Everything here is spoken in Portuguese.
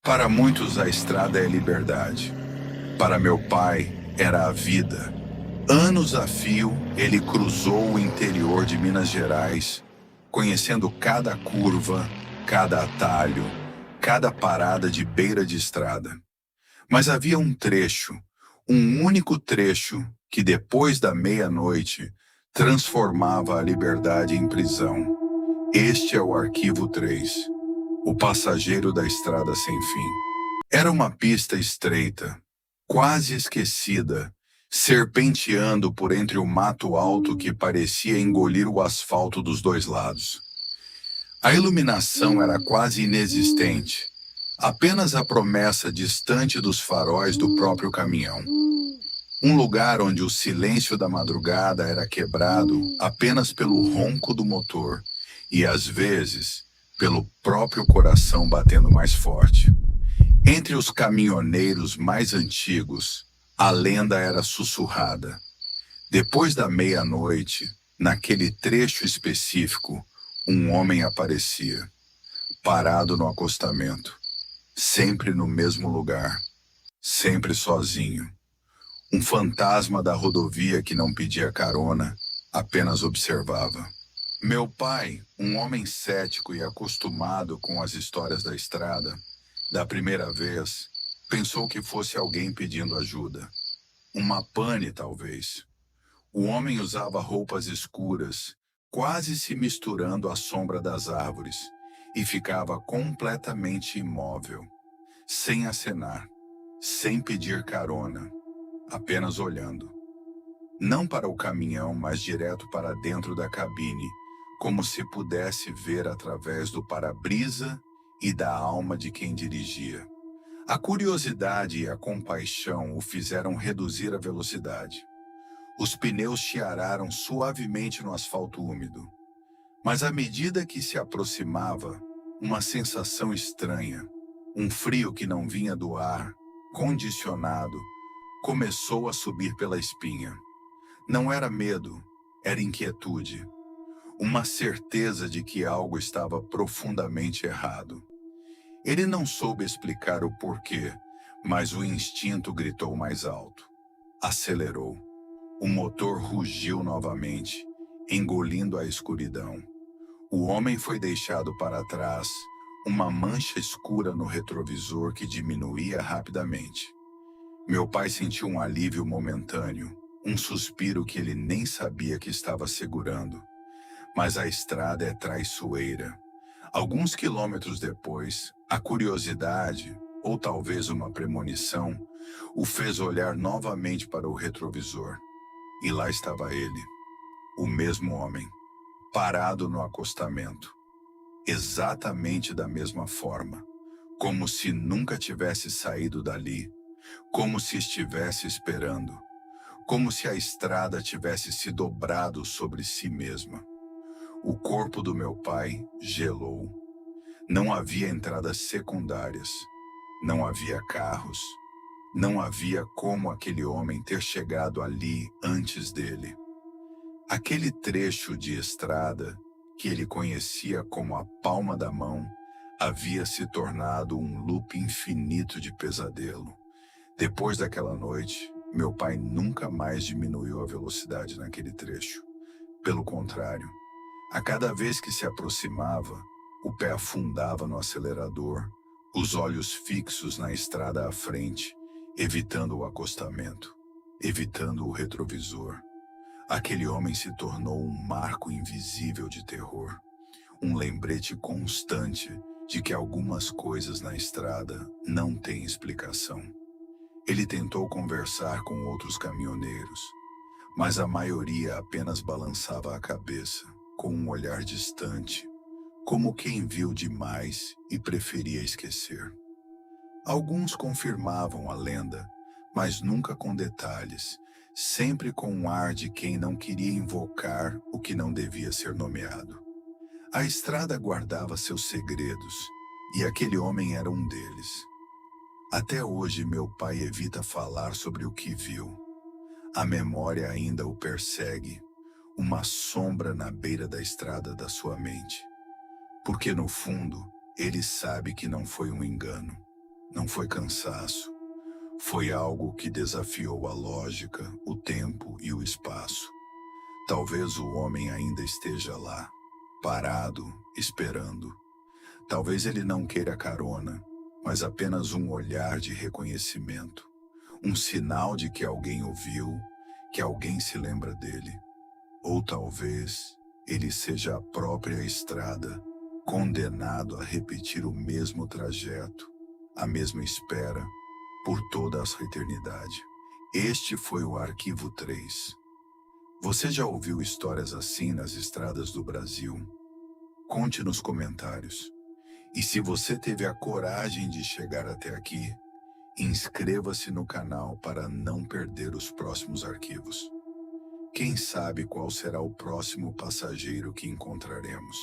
Para muitos, a estrada é liberdade. Para meu pai, era a vida. Anos a fio, ele cruzou o interior de Minas Gerais, conhecendo cada curva, cada atalho, cada parada de beira de estrada. Mas havia um trecho, um único trecho, que depois da meia-noite transformava a liberdade em prisão. Este é o Arquivo 3, o passageiro da estrada sem fim. Era uma pista estreita, quase esquecida, serpenteando por entre o mato alto que parecia engolir o asfalto dos dois lados. A iluminação era quase inexistente, apenas a promessa distante dos faróis do próprio caminhão. Um lugar onde o silêncio da madrugada era quebrado apenas pelo ronco do motor e, às vezes, pelo próprio coração batendo mais forte. Entre os caminhoneiros mais antigos, a lenda era sussurrada. Depois da meia-noite, naquele trecho específico, um homem aparecia, parado no acostamento, sempre no mesmo lugar, sempre sozinho. Um fantasma da rodovia que não pedia carona, apenas observava. Meu pai, um homem cético e acostumado com as histórias da estrada, da primeira vez, pensou que fosse alguém pedindo ajuda. Uma pane, talvez. O homem usava roupas escuras, quase se misturando à sombra das árvores, e ficava completamente imóvel, sem acenar, sem pedir carona, apenas olhando. Não para o caminhão, mas direto para dentro da cabine, como se pudesse ver através do para-brisa e da alma de quem dirigia. A curiosidade e a compaixão o fizeram reduzir a velocidade. Os pneus chiararam suavemente no asfalto úmido. Mas à medida que se aproximava, uma sensação estranha, um frio que não vinha do ar, condicionado, começou a subir pela espinha. Não era medo, era inquietude. Uma certeza de que algo estava profundamente errado. Ele não soube explicar o porquê, mas o instinto gritou mais alto. Acelerou. O motor rugiu novamente, engolindo a escuridão. O homem foi deixado para trás, uma mancha escura no retrovisor que diminuía rapidamente. Meu pai sentiu um alívio momentâneo, um suspiro que ele nem sabia que estava segurando. Mas a estrada é traiçoeira. Alguns quilômetros depois, a curiosidade, ou talvez uma premonição, o fez olhar novamente para o retrovisor. E lá estava ele, o mesmo homem, parado no acostamento, exatamente da mesma forma, como se nunca tivesse saído dali, como se estivesse esperando, como se a estrada tivesse se dobrado sobre si mesma. O corpo do meu pai gelou. Não havia entradas secundárias, não havia carros, não havia como aquele homem ter chegado ali antes dele. Aquele trecho de estrada, que ele conhecia como a palma da mão, havia se tornado um loop infinito de pesadelo. Depois daquela noite, meu pai nunca mais diminuiu a velocidade naquele trecho. Pelo contrário, a cada vez que se aproximava, o pé afundava no acelerador, os olhos fixos na estrada à frente, evitando o acostamento, evitando o retrovisor. Aquele homem se tornou um marco invisível de terror, um lembrete constante de que algumas coisas na estrada não têm explicação. Ele tentou conversar com outros caminhoneiros, mas a maioria apenas balançava a cabeça, com um olhar distante, como quem viu demais e preferia esquecer. Alguns confirmavam a lenda, mas nunca com detalhes, sempre com um ar de quem não queria invocar o que não devia ser nomeado. A estrada guardava seus segredos, e aquele homem era um deles. Até hoje meu pai evita falar sobre o que viu. A memória ainda o persegue, uma sombra na beira da estrada da sua mente. Porque no fundo, ele sabe que não foi um engano. Não foi cansaço. Foi algo que desafiou a lógica, o tempo e o espaço. Talvez o homem ainda esteja lá, parado, esperando. Talvez ele não queira carona, mas apenas um olhar de reconhecimento, um sinal de que alguém o viu, que alguém se lembra dele. Ou talvez ele seja a própria estrada, condenado a repetir o mesmo trajeto, a mesma espera, por toda a eternidade. Este foi o Arquivo 3. Você já ouviu histórias assim nas estradas do Brasil? Conte nos comentários. E se você teve a coragem de chegar até aqui, inscreva-se no canal para não perder os próximos arquivos. Quem sabe qual será o próximo passageiro que encontraremos?